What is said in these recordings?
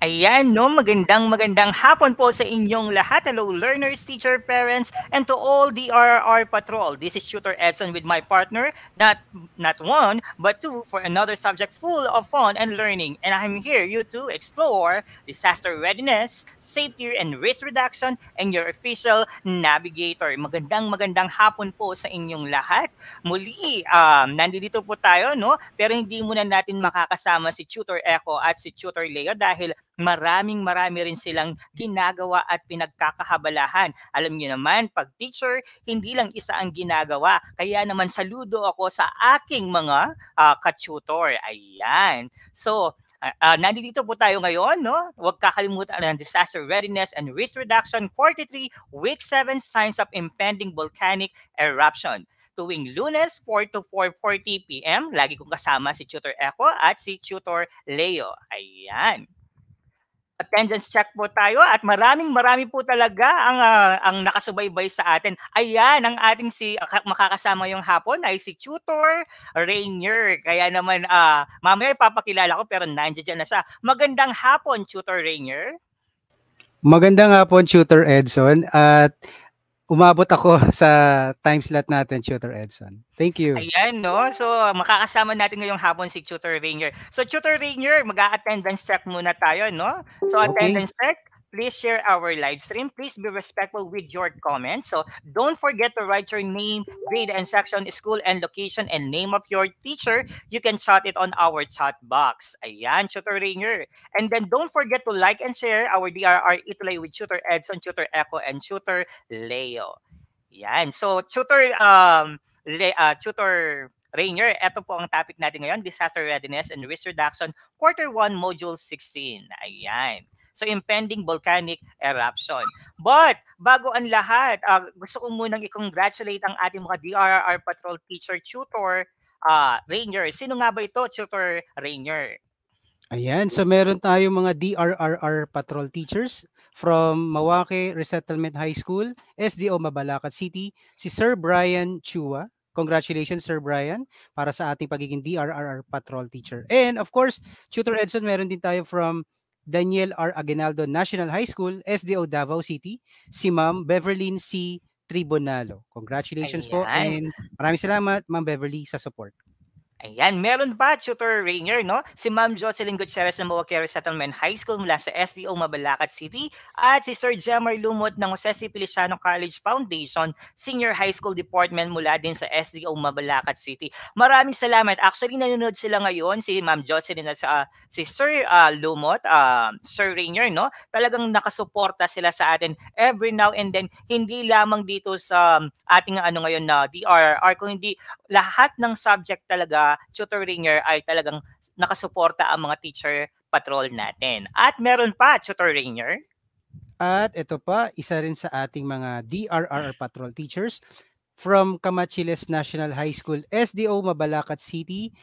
Ayan, no? Magandang hapon po sa inyong lahat. Hello, learners, teacher, parents, and to all the RR Patrol. This is Tutor Edson with my partner, not one, but two, for another subject full of fun and learning. And I'm here, you to explore disaster readiness, safety and risk reduction, and your official navigator. Magandang hapon po sa inyong lahat. Muli, nandito po tayo, no? Pero hindi muna natin makakasama si Tutor Echo at si Tutor Leo dahil marami rin silang ginagawa at pinagkakahabalahan. Alam niyo naman, pag teacher, hindi lang isa ang ginagawa. Kaya naman saludo ako sa aking mga ka-tutor. Ayan. So, nandito po tayo ngayon, no? Huwag kakalimutan ng Disaster Readiness and Risk Reduction Quarter 3, Week 7, Signs of Impending Volcanic Eruption. Tuwing Lunes, 4 to 4:40 p.m. Lagi kong kasama si Tutor Echo at si Tutor Leo. Ayan. Attendance check po tayo at marami po talaga ang nakasubaybay sa atin. Ayan, ang ating makakasama yung hapon ay si Tutor Rainier. Kaya naman mamaya ipapakilala ko pero nandiyan na siya. Magandang hapon, Tutor Rainier. Magandang hapon, Tutor Edson. At umabot ako sa time slot natin, Tutor Edson. Thank you. Ayan, no? So, makakasama natin ngayong hapon si Tutor Rainier. So, Tutor Rainier, mag-a-attendance check muna tayo, no? So, Okay. attendance check. Please share our live stream. Please be respectful with your comments. So, don't forget to write your name, grade and section, school and location, and name of your teacher. You can chat it on our chat box. Ayan, Tutor Rainier. And then, don't forget to like and share our DRR Ituloy with Tutor Edson, Tutor Echo, and Tutor Leo. Yan. So, Tutor Rainier, ito po ang topic natin ngayon, Disaster Readiness and Risk Reduction, Quarter 1, Module 16. Ayan. So, impending volcanic eruption. But, bago ang lahat, gusto ko munang i-congratulate ang ating mga DRR Patrol Teacher Tutor Rainier. Sino nga ba ito, Tutor Rainier? Ayan. So, meron tayong mga DRRR patrol teachers from Mawake Resettlement High School, SDO Mabalacat City, si Sir Brian Chua. Congratulations, Sir Brian, para sa ating pagiging DRRR patrol teacher. And of course, Tutor Edson, meron din tayo from Daniel R. Aguinaldo National High School, SDO Davao City, si Ma'am Beverlyn C. Tribunalo. Congratulations po Ayan. and maraming salamat, Ma'am Beverly, sa support. Ayan, meron pa, Tutor Rainier, no? Si Ma'am Jocelyn Gutierrez ng Mawakere Settlement High School mula sa SDO Mabalacat City at si Sir Jemar Lumot ng Jose C. Feliciano College Foundation Senior High School Department mula din sa SDO Mabalacat City. Maraming salamat. Actually, nanonood sila ngayon, si Ma'am Jocelyn at si Sir Lumot, Sir Rainier, no? Talagang nakasuporta sila sa atin every now and then, hindi lamang dito sa ating ngayon na DRR, kung hindi lahat ng subject talaga, Tutor Rainier, ay talagang nakasuporta ang mga teacher patrol natin. At meron pa, Tutor Rainier. At ito pa, isa rin sa ating mga DRR patrol teachers from Camachiles National High School, SDO Mabalacat City,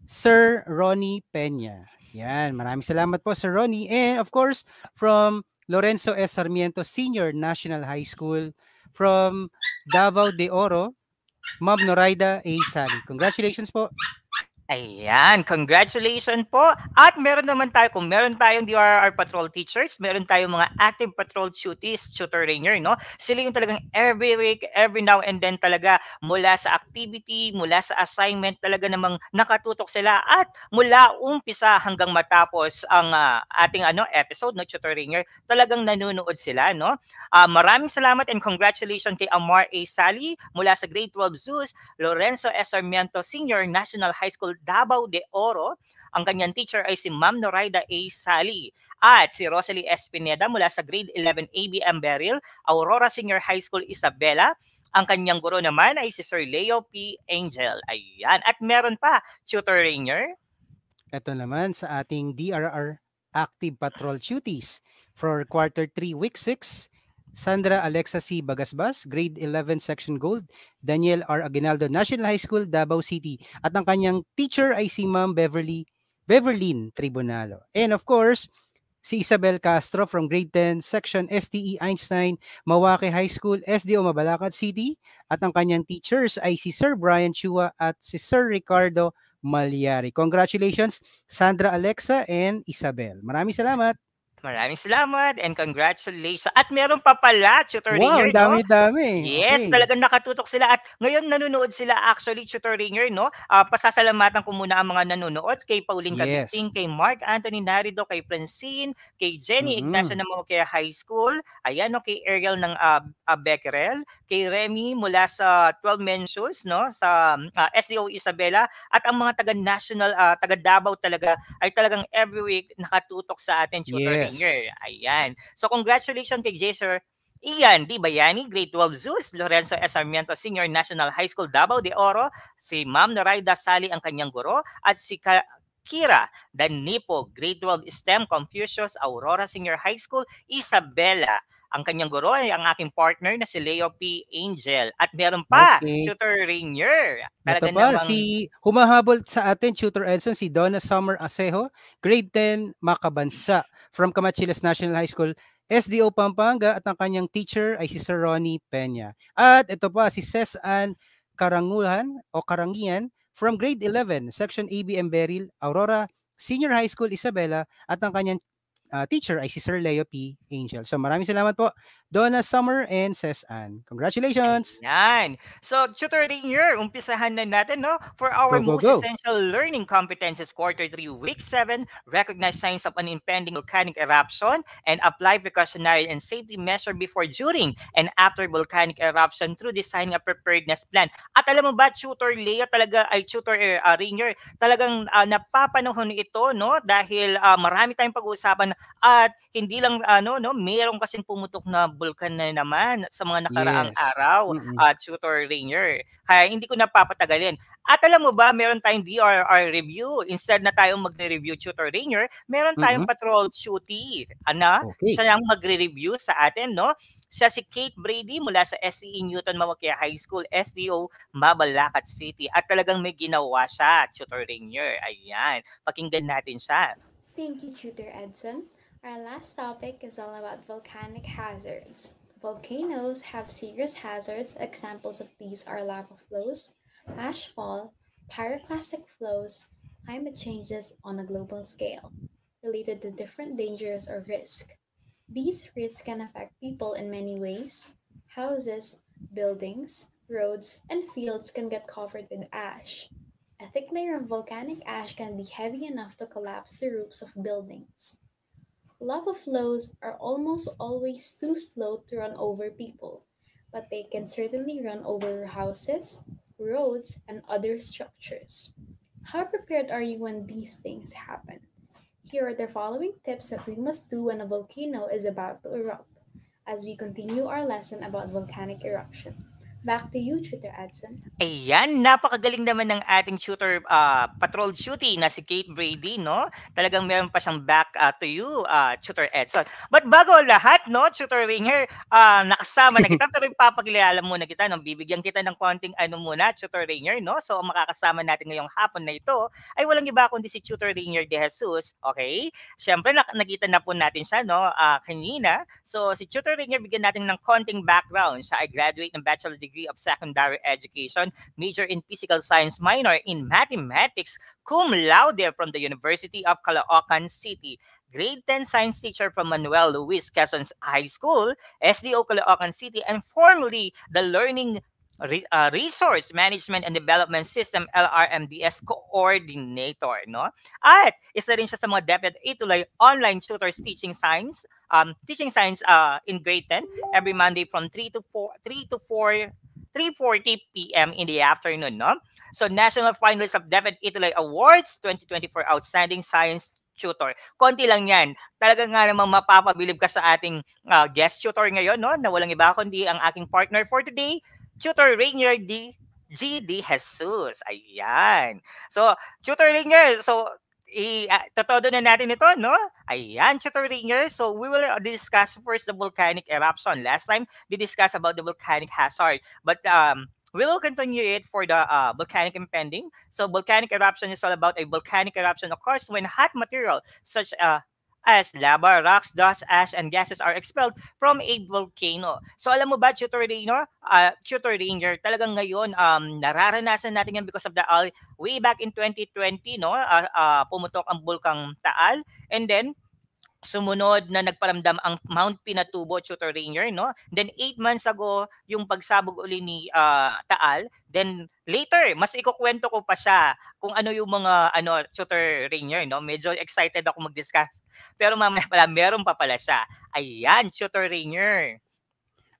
Sir Ronnie Peña. Yan, maraming salamat po, Sir Ronnie. And of course, from Lorenzo S. Sarmiento Senior National High School, from Davao de Oro, Ma'am Noraida A. Sali. Congratulations po. Ayan, congratulations po. At meron naman tayo, kung meron tayong DRR patrol teachers, meron tayong mga active patrol duties, Tutor Rainier, no? Sila yung talagang every week, every now and then talaga, mula sa activity, mula sa assignment, talaga namang nakatutok sila. At mula umpisa hanggang matapos ang ating episode, no, Tutor Rainier, talagang nanonood sila, no? Maraming salamat and congratulations kay Amar A. Sali mula sa Grade 12 Zeus, Lorenzo S. Sarmiento Senior National High School Davao de Oro. Ang kanyang teacher ay si Ma'am Noraida A. Sali. At si Rosalie S. Pineda mula sa Grade 11 ABM Beryl, Aurora Senior High School Isabela. Ang kanyang guro naman ay si Sir Leo P. Angel. Ayan. At meron pa, Tutor Rainier. Ito naman sa ating DRR Active Patrol Duties for Quarter 3, Week 6, Sandra Alexa C. Bagasbas, Grade 11 Section Gold, Daniel R. Aguinaldo National High School, Davao City. At ang kanyang teacher ay si Ma'am Beverlyn Tribunalo. And of course, si Isabel Castro from Grade 10 Section STE Einstein, Mawake High School, SDO Mabalacat City. At ang kanyang teachers ay si Sir Brian Chua at si Sir Ricardo Malyari. Congratulations, Sandra Alexa and Isabel. Maraming salamat. Maraming salamat and congratulations. At meron pa pala, Tutor Wow, Rainier, ang no? dami-dami. Yes, Okay. talagang nakatutok sila at ngayon nanonood sila actually, Tutor Rainier, no? Pasasalamatan ko muna ang mga nanonood kay Pauline Yes. Cabiting, kay Mark Anthony Narido, kay Francine, kay Jenny Ignacio Mm. ng Mamokea High School, ayan, no, kay Ariel ng Becquerel, kay Remy mula sa 12 Mentions, no? Sa SDO Isabela at ang mga taga-national, taga Davao talaga ay talagang every week nakatutok sa atin, Tutor Yes. Rainier. Ayan. So congratulations kay Jaser Ian Di Bayani, Grade 12 Zeus, Lorenzo S. Sarmiento Senior National High School, Davao de Oro, si Ma'am Noraida Sali ang kanyang guro, at si Kira Danipo, Grade 12 STEM Confucius Aurora Senior High School, Isabela. Ang kanyang guro ay ang aking partner na si Leo P. Angel. At meron pa, Okay. Tutor Rainier. Eto Talaga pa, namang humahabol sa atin, Tutor Edson, si Donna Summer Asejo, grade 10, Makabansa, from Camachilas National High School, SDO Pampanga, at ang kanyang teacher ay si Sir Ronnie Peña. At ito pa, si Cesan Karanguhan o Karangian, from grade 11, Section ABM Beryl, Aurora, Senior High School, Isabela, at ang kanyang teacher ay si Sir Leo P. Angel. So maraming salamat po, Donna Summer and Cesan. Congratulations! Ayan. So, tutoring year, umpisahan na natin, no? For our Go, go, most go! essential learning competences, quarter 3, week 7, recognize signs of an impending volcanic eruption and apply precautionary and safety measure before, during, and after volcanic eruption through designing a preparedness plan. At alam mo ba, tutor Leo talaga, ay tutor Rainier, talagang napapanahon ito, no? Dahil marami tayong pag-uusapan at hindi lang, ano, no? Mayroong kasing pumutok na bulkan na naman sa mga nakaraang Yes. araw, Mm. Tutor Rainier. Kaya hindi ko na papatagalin. At alam mo ba, meron tayong DRR review. Instead na tayong magre-review, Tutor Rainier, meron tayong Mm. patrol duty. Ana, Okay. siya ang magre-review sa atin, no? Siya si Kate Brady mula sa SCE Newton Mamokea High School, SDO Mabalacat City. At talagang may ginawa siya, Tutor Rainier. Ayan. Pakinggan natin siya. Thank you, Tutor Edson. Our last topic is all about volcanic hazards. Volcanoes have serious hazards. Examples of these are lava flows, ash fall, pyroclastic flows, climate changes on a global scale, related to different dangers or risk. These risks can affect people in many ways. Houses, buildings, roads, and fields can get covered with ash. A thick layer of volcanic ash can be heavy enough to collapse the roofs of buildings. Lava flows are almost always too slow to run over people, but they can certainly run over houses, roads, and other structures. How prepared are you when these things happen? Here are the following tips that we must do when a volcano is about to erupt as we continue our lesson about volcanic eruption. Back to you, Tutor Edson. Ayan, napakagaling naman ng ating tutor, patrol duty na si Kate Brady, no? Talagang meron pa siyang back to you, Tutor Edson. But bago ang lahat, no, Tutor Ringer, nakasama na kita, pero ipapakilala muna kita, no? Bibigyan kita ng konting ano muna, Tutor Ringer, no? So, ang makakasama natin ngayong hapon na ito ay walang iba kundi si Tutor Ringer de Jesus, okay? Siyempre, nakita na po natin siya, no, kanina. So, si Tutor Ringer, bigyan natin ng konting background. Siya ay graduate ng Bachelor Degree of Secondary Education, major in Physical Science, minor in Mathematics, cum laude from the University of Caloocan City. Grade 10 science teacher from Manuel Luis Quezon High School, SDO Caloocan City, and formerly the Learning Resource Management and Development System LRMDS coordinator, no? At isa rin siya sa mga DepEd Ituloy online tutors teaching science in grade 10 every Monday from 3:40 p.m. in the afternoon, no? So, national finalist of DepEd Ituloy Awards 2024 Outstanding Science Tutor. Konti lang yan. Talaga nga namang mapapabilib ka sa ating guest tutor ngayon, no? Na walang iba kundi ang aking partner for today, Tutor Rainier G. D. Jesus. Ayan. So, Tutor Rainier, so todo na natin ito, no? Ayan, Tutor Rainier. So, we will discuss first the volcanic eruption. Last time, we discussed about the volcanic hazard. But we will continue it for the volcanic impending. So, volcanic eruption is all about a volcanic eruption occurs when hot material such as lava, rocks, dust, ash, and gases are expelled from a volcano. So alam mo ba, Tutor Rainier, talagang ngayon nararanasan natin yan because of the way back in 2020, no? Pumutok ang bulkang Taal, and then sumunod na nagparamdam ang Mount Pinatubo, Tutor Rainier, no? Then 8 months ago, yung pagsabog uli ni Taal. Then later, mas ikukwento ko pa siya kung ano yung mga Tutor Rainier, no? Medyo excited ako mag-discuss. Pero mamaya pala, meron pa pala siya. Ayan, Tutor Rainier.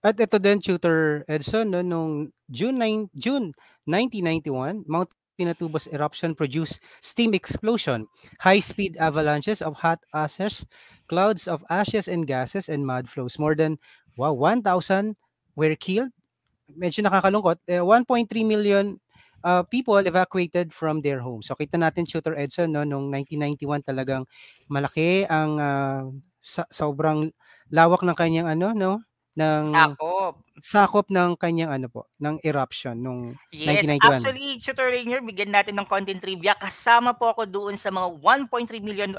At ito din, Tutor Edson, no, nung June 1991, Mount Pinatubo's eruption produced steam explosion, high-speed avalanches of hot ashes, clouds of ashes and gases, and mud flows. More than 1,000 were killed. Medyo nakakalungkot. 1.3 million people evacuated from their homes. So kita natin, Tutor Edson, no, nung 1991 talagang malaki ang sobrang lawak ng kanyang ng sakop ng kanyang ng eruption nung Yes, 1991. actually, Tutor Rainier, bigyan natin ng content trivia. Kasama po ako doon sa mga 1.3 million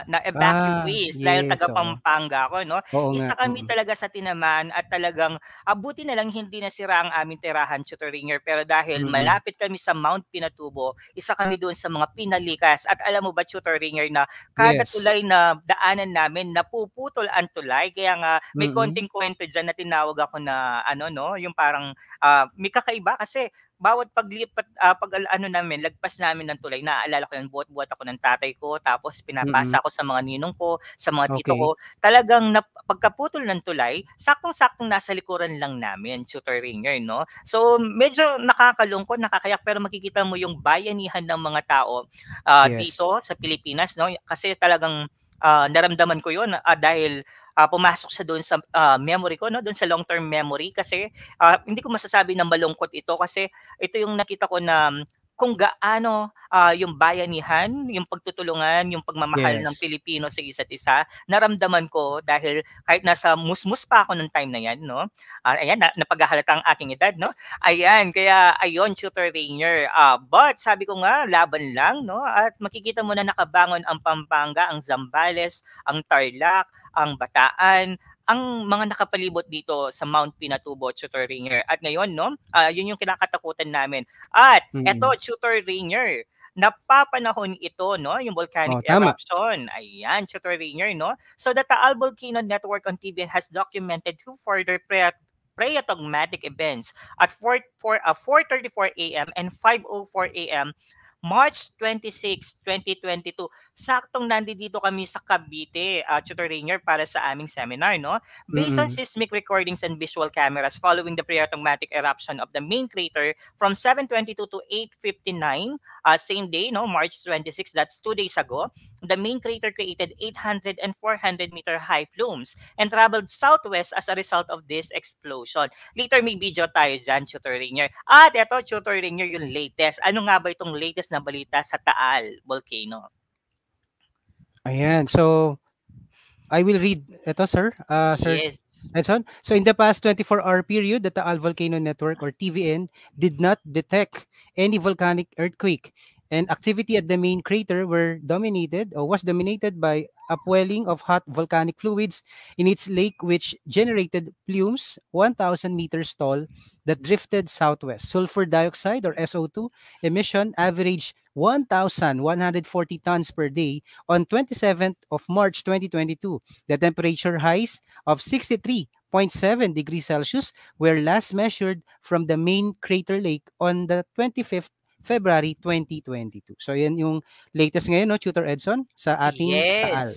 na evacuees dahil taga Pampanga ako, no? Isa kami talaga sa tinaman at talagang buti na lang hindi nasira ang aming tirahan, Tutor Rainier. Pero dahil malapit kami sa Mount Pinatubo, isa kami doon sa mga pinalikas. At alam mo ba, Tutor Rainier, na kada tulay na daanan namin, napuputol ang tulay. Kaya nga, may konting kwento dyan na tinawag ako na yung parang may kakaiba kasi bawat paglipat namin, lagpas namin ng tulay, naaalala ko yun, buhat-buhat ako ng tatay ko, tapos pinapasa ako sa mga ninong ko, sa mga tito ko. Talagang pagkaputol ng tulay, saktong-saktong nasa likuran lang namin, Tutor Rainier, no? So, medyo nakakalungkot, nakakayak, pero makikita mo yung bayanihan ng mga tao dito sa Pilipinas, no? Kasi talagang naramdaman ko yun dahil pumasok siya doon sa memory ko, no, doon sa long-term memory kasi hindi ko masasabi na malungkot ito kasi ito yung nakita ko na kung gaano yung bayanihan, yung pagtutulungan, yung pagmamahal ng Pilipino sa isa't isa, naramdaman ko dahil kahit nasa musmus pa ako ng time na yan, no? Ayan, napaghahalata ang aking edad, no? Ayan, kaya ayon, Tutor Rainier. But sabi ko nga, laban lang, no? At makikita mo na nakabangon ang Pampanga, ang Zambales, ang Tarlac, ang Bataan, ang mga nakapalibot dito sa Mount Pinatubo, Tutor Rainier. At ngayon, no, yun yung kinakatakutan namin. At eto, Tutor Rainier, napapanahon ito, no, yung volcanic eruption. Ayan, Tutor Rainier, no. So the Taal Volcano Network on TVN has documented two further pre-togmatic events at 4:34 a.m. and 5:04 a.m. March 26, 2022. Saktong nandito kami sa Cavite, Tutor Rainier, para sa aming seminar, no? Based on seismic recordings and visual cameras following the pre-togmatic eruption of the main crater from 7:22 to 8:59, same day, no, March 26, that's 2 days ago, the main crater created 800 and 400 meter high plumes and traveled southwest as a result of this explosion. Later may video tayo dyan, Tutor Rainier. At eto, Tutor Rainier, yung latest. Ano nga ba itong latest na balita sa Taal Volcano? Ayan, so I will read ito, sir. Sir Edson. So in the past 24-hour period, the Taal Volcano Network, or TVN, did not detect any volcanic earthquake, and activity at the main crater was dominated by upwelling of hot volcanic fluids in its lake, which generated plumes 1,000 meters tall that drifted southwest. Sulfur dioxide, or SO2, emission averaged 1,140 tons per day on 27th of March 2022. The temperature highs of 63.7 degrees Celsius were last measured from the main crater lake on the 25th February 2022. So yan yung latest ngayon, no, Tutor Edson, sa ating Taal.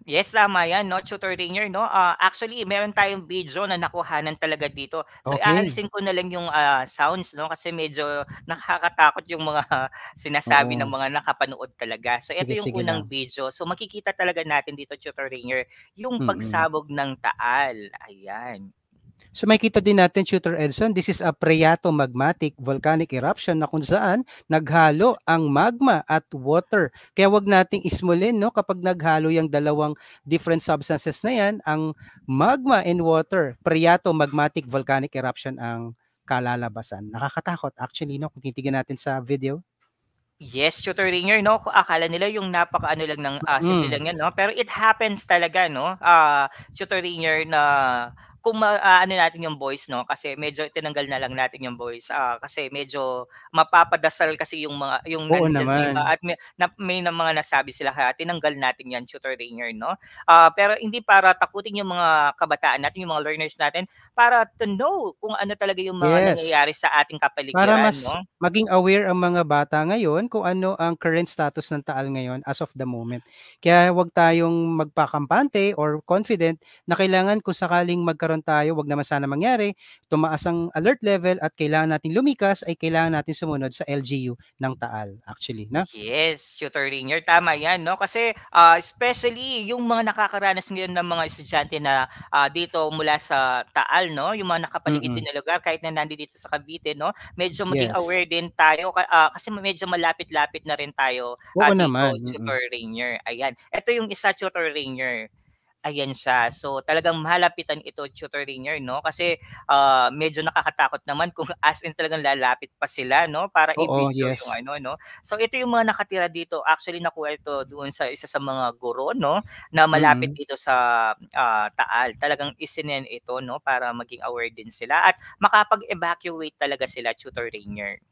Yes, tama yan, no, Tutor Rainier, no? Actually, meron tayong video na nakuhanan talaga dito. So, aalisin ko na lang yung sounds, no? Kasi medyo nakakatakot yung mga sinasabi ng mga nakapanood talaga. So, ito yung unang video. So, makikita talaga natin dito, Tutor Rainier, yung pagsabog ng Taal. Ayan. So makita din natin, Tutor Edson, this is a phreatomagmatic volcanic eruption na kung saan naghalo ang magma at water. Kaya wag nating ismulin, no, kapag naghalo yung dalawang different substances na yan, ang magma and water, phreatomagmatic volcanic eruption ang kalalabasan. Nakakatakot actually, no, kung titignan natin sa video. Yes, Tutor Rainier, no? Akala nila yung napaka-ano lang ng simple lang yan, no? Pero it happens talaga, no? Tutor Rainier, na kung ano natin yung voice, no, kasi medyo tinanggal na lang natin yung voice, kasi medyo mapapadasal kasi yung Oo nandiyan sa iba naman. at may na mga nasabi sila kaya tinanggal natin yan, Tutor Rainier, no? Pero hindi para takutin yung mga kabataan natin, yung mga learners natin, para to know kung ano talaga yung mga Yes. nangyayari sa ating Para kapaligiran, mas no? maging aware ang mga bata ngayon kung ano ang current status ng Taal ngayon as of the moment. Kaya huwag tayong magpakampante or confident na kailangan kung sakaling magkaroon tayo, wag naman sana mangyari, tumaas ang alert level at kailangan natin lumikas ay kailangan natin sumunod sa LGU ng Taal actually, na? Yes, Tutor Rainier, tama 'yan, 'no? Kasi, especially yung mga nakakaranas ngayon ng mga estudyante na, dito mula sa Taal, 'no, yung mga nakapaligid Mm. din na lugar kahit na nandito sa Cavite, 'no, medyo maging Yes. aware din tayo kasi medyo malapit-lapit na rin tayo, Oo naman, dito, Tutor Rainier, ayan. Ito yung isa, Tutor Rainier. Ayan siya. So, talagang malapitan ito, Tutor Rainier, 'no? Kasi, medyo nakakatakot naman kung as in talagang lalapit pa sila, 'no, para Oo, i-video yung yes. ano, 'no. So, ito yung mga nakatira dito. Actually, nakuha ito doon sa isa sa mga guro, 'no, na malapit Mm. dito sa, Taal. Talagang isinend ito, 'no, para maging aware din sila at makapag-evacuate talaga sila, Tutor Rainier.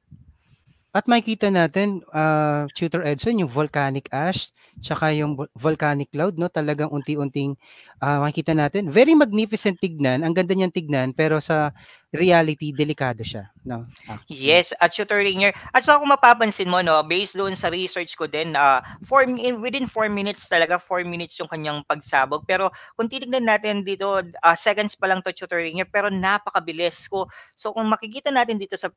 At makikita natin, Tutor Edson, yung volcanic ash, tsaka yung volcanic cloud, no? Talagang unti-unting makikita natin. Very magnificent tignan. Ang ganda niyang tignan, pero sa reality, delikado siya. No? Actually. Yes, at Tutor Rainier. At saka kung mapapansin mo, 'no, based doon sa research ko din, within 4 minutes talaga, 4 minutes yung kanyang pagsabog. Pero kung titignan natin dito, seconds pa lang 'to, Tutor Rainier, pero napakabilis ko. So kung makikita natin dito sa,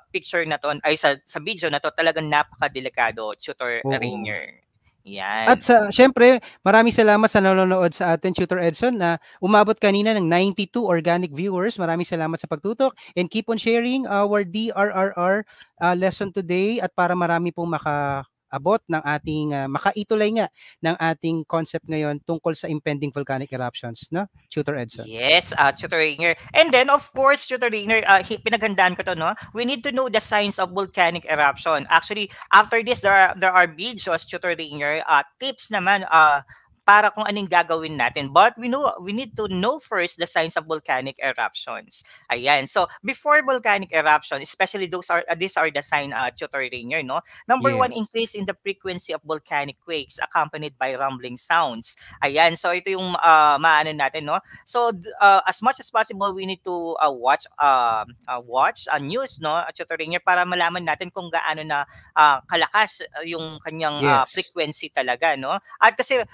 picture na 'to, ay sa video na 'to, talagang napakadelikado, Tutor Oo. Rainier. At 'Yan. sa siyempre, maraming salamat sa nanonood sa atin, Tutor Edson, na umabot kanina ng 92 organic viewers. Maraming salamat sa pagtutok and keep on sharing our DRRR lesson today at para marami pong makaabot ng ating makaituloy nga ng ating concept ngayon tungkol sa impending volcanic eruptions, no? Tutor Edson. Yes, Tutor Rainier. And then, of course, Tutor Rainier, pinaghandaan ko to, no? We need to know the signs of volcanic eruption. Actually, after this, there are videos, Tutor Rainier, tips naman, para kung anong gagawin natin. But we need to know first the signs of volcanic eruptions. Ayan. So, before volcanic eruption, especially these are the sign, Tutor Rainier, no? Number one, Yes. increase in the frequency of volcanic quakes accompanied by rumbling sounds. Ayan. So, ito yung maano natin, no? So as much as possible we need to watch news, no, at Tutor Rainier, para malaman natin kung gaano na kalakas yung kanyang Yes. frequency talaga, no? At kasi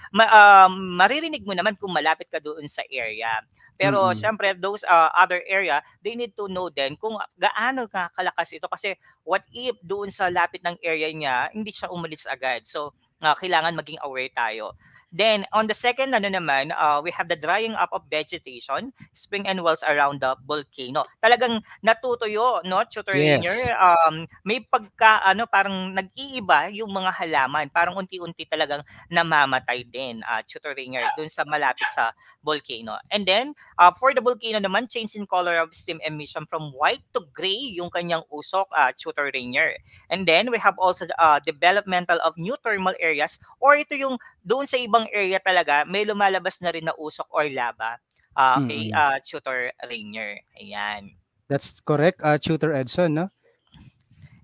maririnig mo naman kung malapit ka doon sa area. Pero Mm-mm. syempre those other area, they need to know din kung gaano ka kalakas ito kasi what if doon sa lapit ng area niya hindi siya umalis agad. So kailangan maging aware tayo. Then, on the second, ano naman, we have the drying up of vegetation, spring and wells around the volcano. Talagang natutuyo, no, Tutor Yes. Rainier? May parang nag-iiba yung mga halaman. Parang unti-unti talagang namamatay din, Tutor Rainier, dun sa malapit sa volcano. And then, for the volcano naman, change in color of steam emission from white to gray yung kanyang usok, Tutor Rainier. And then, we have also the developmental of new thermal areas, or ito yung doon sa ibang area talaga may lumalabas na rin na usok or lava. Okay, Mm-mm. Tutor Rainier. Ayan. That's correct, Tutor Edson, no?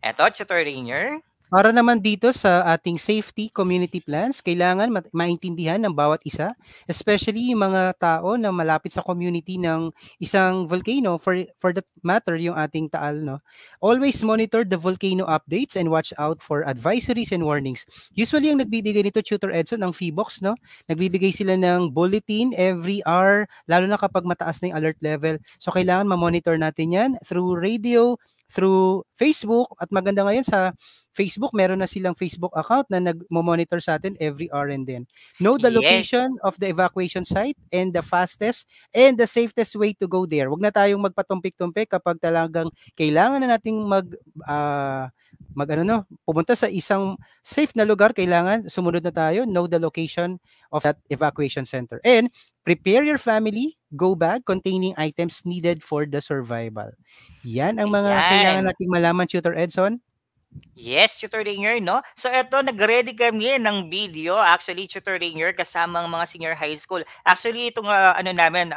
Eto, Tutor Rainier. Para naman dito sa ating safety community plans, kailangan maintindihan ng bawat isa, especially yung mga tao na malapit sa community ng isang volcano, for that matter yung ating Taal, no. Always monitor the volcano updates and watch out for advisories and warnings. Usually ang nagbibigay nito, Tutor Edson, ng PHIVOLCS, no. Nagbibigay sila ng bulletin every hour, lalo na kapag mataas na yung alert level. So kailangan ma-monitor natin yan through radio, through Facebook, at maganda ngayon sa Facebook, meron na silang Facebook account na nag-monitor sa atin every hour and then. Know the Yes. location of the evacuation site and the fastest and the safest way to go there. Huwag na tayong magpatumpik-tumpik kapag talagang kailangan na nating pumunta sa isang safe na lugar, kailangan sumunod na tayo, know the location of that evacuation center. And prepare your family go bag containing items needed for the survival. Yan ang mga kailangan Ayan. nating malaman, Tutor Edson. Yes, Tutor Rainier, no? So eto, nag-ready kami ng video, actually, Tutor Rainier, kasama ang mga senior high school. Actually, itong ano namin,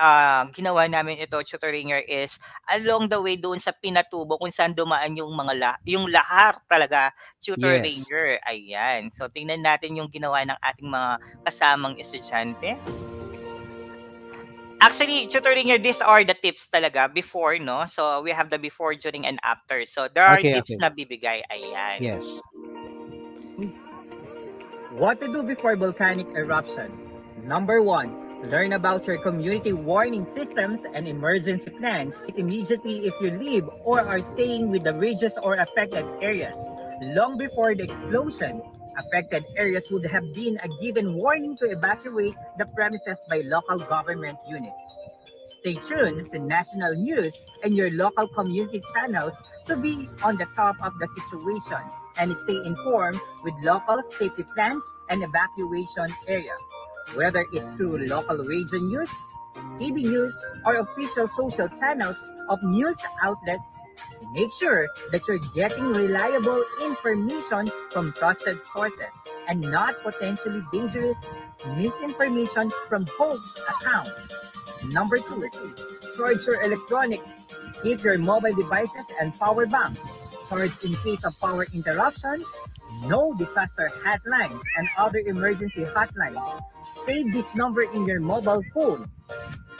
ginawa namin ito, Tutor Rainier, is along the way doon sa Pinatubo kung saan dumaan yung mga yung lahar talaga, Tutor Yes. Rainier. Ayan. So tingnan natin yung ginawa ng ating mga kasamang estudyante. Actually, tutoring here, these are the tips talaga before, no? So, we have the before, during, and after. So, there are Okay, tips okay. na bibigay. Ayan. Yes. What to do before volcanic eruption? Number 1. Learn about your community warning systems and emergency plans immediately if you live or are staying with the ridges or affected areas. Long before the explosion, affected areas would have been a given warning to evacuate the premises by local government units. Stay tuned to national news and your local community channels to be on the top of the situation and stay informed with local safety plans and evacuation area. Whether it's through local radio news, TV news, or official social channels of news outlets, make sure that you're getting reliable information from trusted sources and not potentially dangerous misinformation from hoax accounts. Number 2, charge your electronics. Keep your mobile devices and power banks charged in case of power interruptions. No disaster hotlines and other emergency hotlines. Save this number in your mobile phone.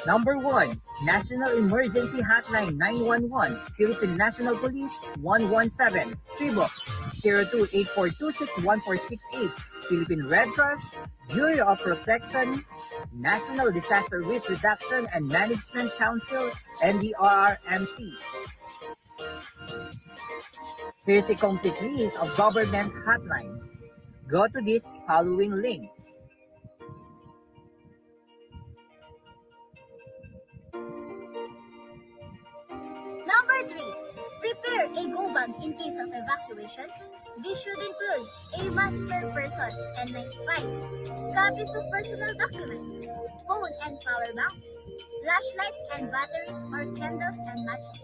Number 1, National Emergency Hotline 911, Philippine National Police 117, PBOX 0284261468, Philippine Red Cross, Bureau of Protection, National Disaster Risk Reduction and Management Council, NDRRMC. Here's a complete list of government hotlines. Go to these following links. Number 3. Prepare a go bag in case of evacuation. This should include a mask per person and 95 copies of personal documents, phone and power bank, flashlights and batteries or candles and matches,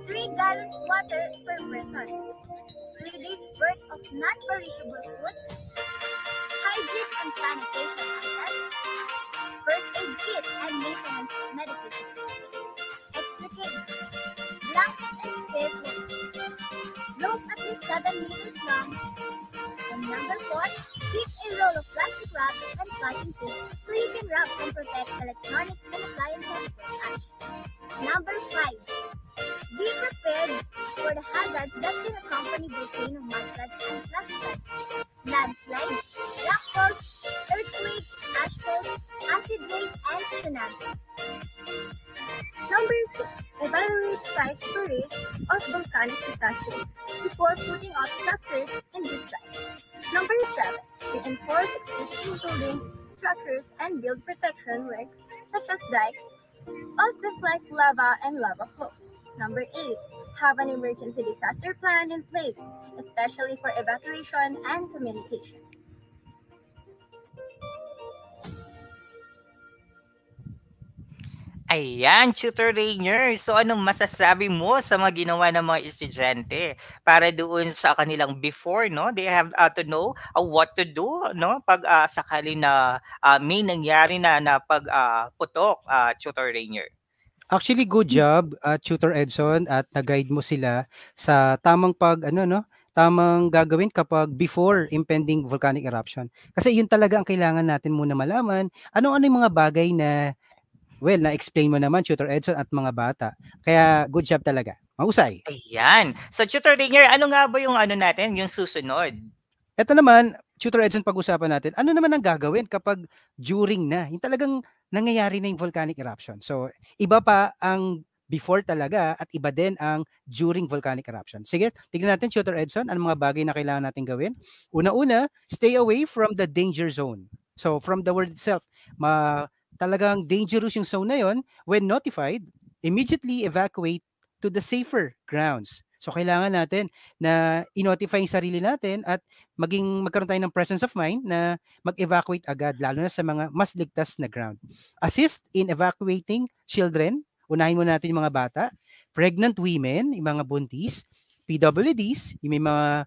3 gallons water per person, 3 days worth of non-perishable food, hygiene and sanitation items, first aid kit and maintenance medication, extra case, blankets and staples, rope at least 7 meters long, and number 4, keep a roll of plastic wrap and packing tape so you can wrap and protect electronics and appliances from ash. Number 5, be prepared for the hazards that can accompany volcano mudslides and flash floods, landslides, rock falls, earthquakes, ash falls, acid rain, and tsunamis. Number 6, evaluate sites for risk of volcanic disasters before putting up structures in these sites. Number 7, reinforce existing buildings, structures, and build protection works such as dikes of deflect lava and lava flow. Number 8, have an emergency disaster plan in place, especially for evacuation and communication. Ayan, Tutor Rainier. So, anong masasabi mo sa mga ginawa ng mga estudyante para doon sa kanilang before, no? They have to know what to do, no? Pag sakali na may nangyari na putok, Tutor Rainier. Actually, good job, Tutor Edson, at nag-guide mo sila sa tamang tamang gagawin kapag before impending volcanic eruption. Kasi yun talaga ang kailangan natin muna malaman. Ano-ano yung mga bagay na, well, na-explain mo naman, Tutor Edson, at mga bata. Kaya good job talaga. Mahusay. Ayan. So, Tutor Rainier, ano nga ba yung natin, yung susunod? Ito naman, Tutor Edson, pag-usapan natin, ano naman ang gagawin kapag during na, yung talagang nangyayari na yung volcanic eruption. So, iba pa ang before talaga at iba din ang during volcanic eruption. Sige, tignan natin, Tutor Edson, ano mga bagay na kailangan natin gawin. Una-una, stay away from the danger zone. So, from the word itself, talagang dangerous yung zone na yon. When notified, immediately evacuate to the safer grounds. So, kailangan natin na i-notify yung sarili natin at magkaroon tayo ng presence of mind na mag-evacuate agad, lalo na sa mga mas ligtas na ground. Assist in evacuating children. Unahin muna natin yung mga bata, pregnant women, yung mga buntis, PWDs, yung may mga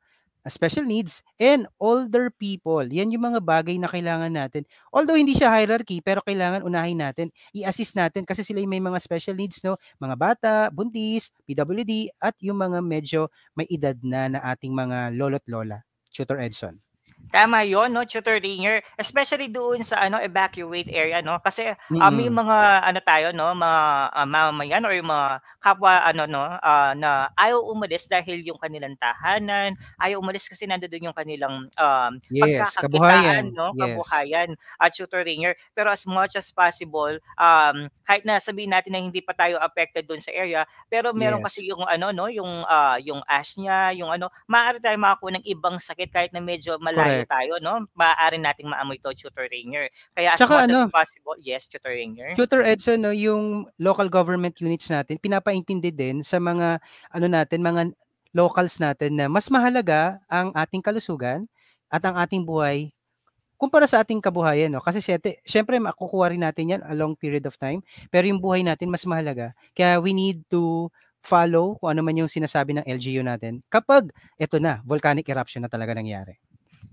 special needs, and older people. Yan yung mga bagay na kailangan natin. Although hindi siya hierarchy, pero kailangan unahin natin, i-assist natin kasi sila yung may mga special needs, no? Mga bata, buntis, PWD, at yung mga medyo may edad na ating mga lolo't lola. Tutor Edson. Tama yon, no, tutor ringer, especially doon sa evacuate area, no, kasi may Mm. mga tayo, no, mga mamamayan or yung mga kapwa na ayaw umalis dahil yung kanilang tahanan, ayaw umalis kasi nandoon yung kanilang Yes, pagkakakitaan, kabuhayan. no, Yes. kabuhayan at tutor ringer. Pero as much as possible, kahit na sabihin natin na hindi pa tayo affected doon sa area, pero meron Yes. kasi yung yung ash niya, yung maaari tayong makakuha ng ibang sakit kahit na medyo malayo Correct. tayo, no? Maaari nating maamoy to, tutor ringer. Kaya as Tsaka much as ano, possible, yes, tutor ringer. Tutor Edson, no, yung local government units natin, pinapaintindi din sa mga natin, mga locals natin na mas mahalaga ang ating kalusugan at ang ating buhay kumpara sa ating kabuhayan, no? Kasi syempre makukuha rin natin yan a long period of time, pero yung buhay natin mas mahalaga. Kaya we need to follow kung ano man yung sinasabi ng LGU natin kapag ito na, volcanic eruption na talaga nangyari.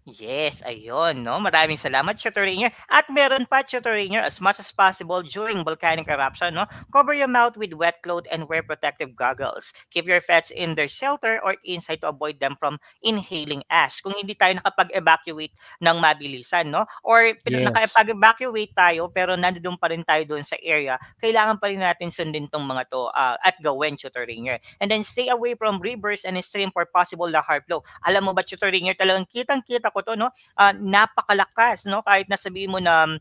Yes, ayun, no? Maraming salamat, tutor ringer. At meron pa, tutor ringer, as much as possible during volcanic eruption, no? Cover your mouth with wet cloth and wear protective goggles. Keep your pets in their shelter or inside to avoid them from inhaling ash. Kung hindi tayo nakapag-evacuate ng mabilisan, no? Or Yes. nakapag-evacuate tayo pero nandoon pa rin tayo doon sa area, kailangan pa rin natin sundin tong mga to at gawin, tutor ringer. And then stay away from rivers and stream for possible lahar flow. Alam mo ba, tutor ringer, talagang kitang-kita ko to, no? Napakalakas, no? Kahit na sabihin mo na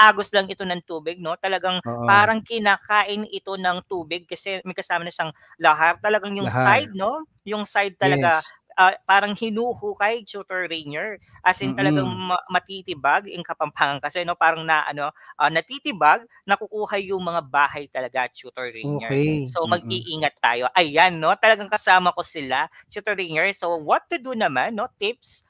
agos lang ito ng tubig, no? Talagang Oo. parang kinakain ito ng tubig kasi may kasama na siyang lahar. Talagang yung Lahar. side, no? Yung side talaga Yes. parang hinuhukay, tutor ringer. As in talagang Mm. matitibag in Kapampangan kasi, no? Parang natitibag, nakukuha yung mga bahay talaga, tutor ringer. Okay. So Mm. mag-iingat tayo. Ayan, no? Talagang kasama ko sila, tutor ringer. So what to do naman, no? Tips